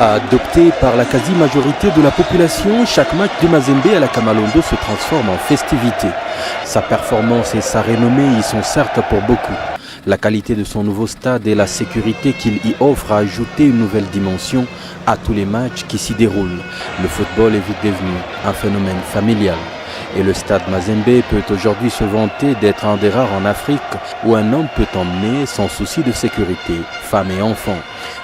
Adopté par la quasi-majorité de la population, chaque match de Mazembe à la Kamalondo se transforme en festivité. Sa performance et sa renommée y sont certes pour beaucoup. La qualité de son nouveau stade et la sécurité qu'il y offre a ajouté une nouvelle dimension à tous les matchs qui s'y déroulent. Le football est vite devenu un phénomène familial. Et le stade Mazembe peut aujourd'hui se vanter d'être un des rares en Afrique où un homme peut emmener sans souci de sécurité, femmes et enfants.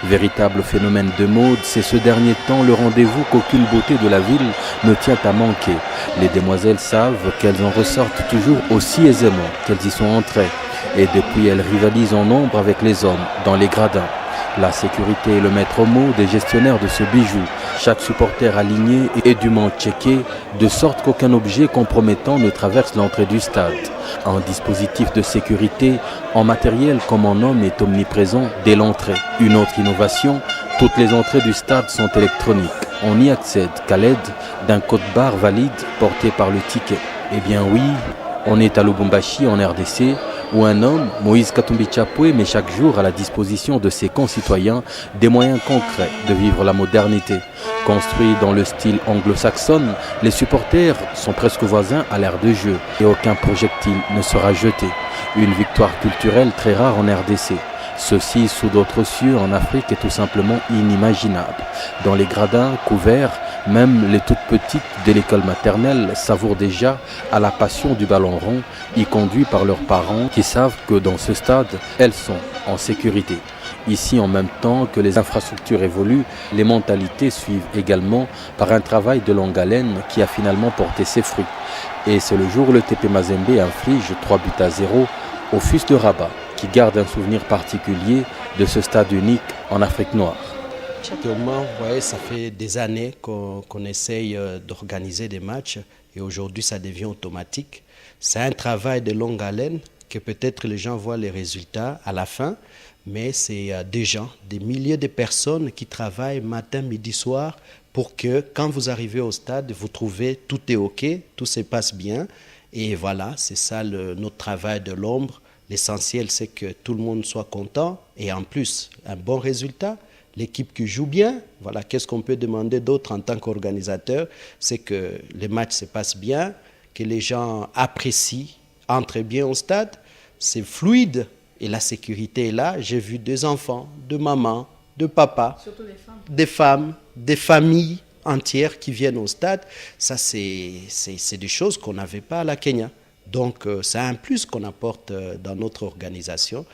Véritable phénomène de mode, c'est ce dernier temps le rendez-vous qu'aucune beauté de la ville ne tient à manquer. Les demoiselles savent qu'elles en ressortent toujours aussi aisément qu'elles y sont entrées. Et depuis, elles rivalisent en nombre avec les hommes dans les gradins. La sécurité est le maître mot des gestionnaires de ce bijou. Chaque supporter aligné est dûment checké, de sorte qu'aucun objet compromettant ne traverse l'entrée du stade. Un dispositif de sécurité, en matériel comme en homme, est omniprésent dès l'entrée. Une autre innovation, toutes les entrées du stade sont électroniques. On y accède qu'à l'aide d'un code-barre valide porté par le ticket. Eh bien oui, on est à Lubumbashi en RDC, où un homme, Moïse Katumbi Chapwe, met chaque jour à la disposition de ses concitoyens des moyens concrets de vivre la modernité. Construits dans le style anglo-saxon, les supporters sont presque voisins à l'ère de jeu et aucun projectile ne sera jeté. Une victoire culturelle très rare en RDC. Ceci, sous d'autres cieux, en Afrique, est tout simplement inimaginable. Dans les gradins couverts, même les toutes petites de l'école maternelle savourent déjà à la passion du ballon rond, y conduit par leurs parents qui savent que dans ce stade, elles sont en sécurité. Ici, en même temps que les infrastructures évoluent, les mentalités suivent également par un travail de longue haleine qui a finalement porté ses fruits. Et c'est le jour où le TP Mazembe inflige 3-0 au Fus de Rabat, qui garde un souvenir particulier de ce stade unique en Afrique noire. Actuellement, vous voyez, ça fait des années qu'on essaye d'organiser des matchs et aujourd'hui ça devient automatique. C'est un travail de longue haleine que peut-être les gens voient les résultats à la fin, mais c'est des gens, des milliers de personnes qui travaillent matin, midi, soir pour que quand vous arrivez au stade, vous trouvez tout est OK, tout se passe bien. Et voilà, c'est ça notre travail de l'ombre. L'essentiel, c'est que tout le monde soit content et en plus, un bon résultat. L'équipe qui joue bien, voilà, qu'est-ce qu'on peut demander d'autre en tant qu'organisateur? C'est que les matchs se passent bien, que les gens apprécient, entrent bien au stade, c'est fluide et la sécurité est là. J'ai vu des enfants, de mamans, de papas, surtout des femmes, des familles entières qui viennent au stade. Ça, c'est des choses qu'on n'avait pas à la Kenya. Donc, c'est un plus qu'on apporte dans notre organisation.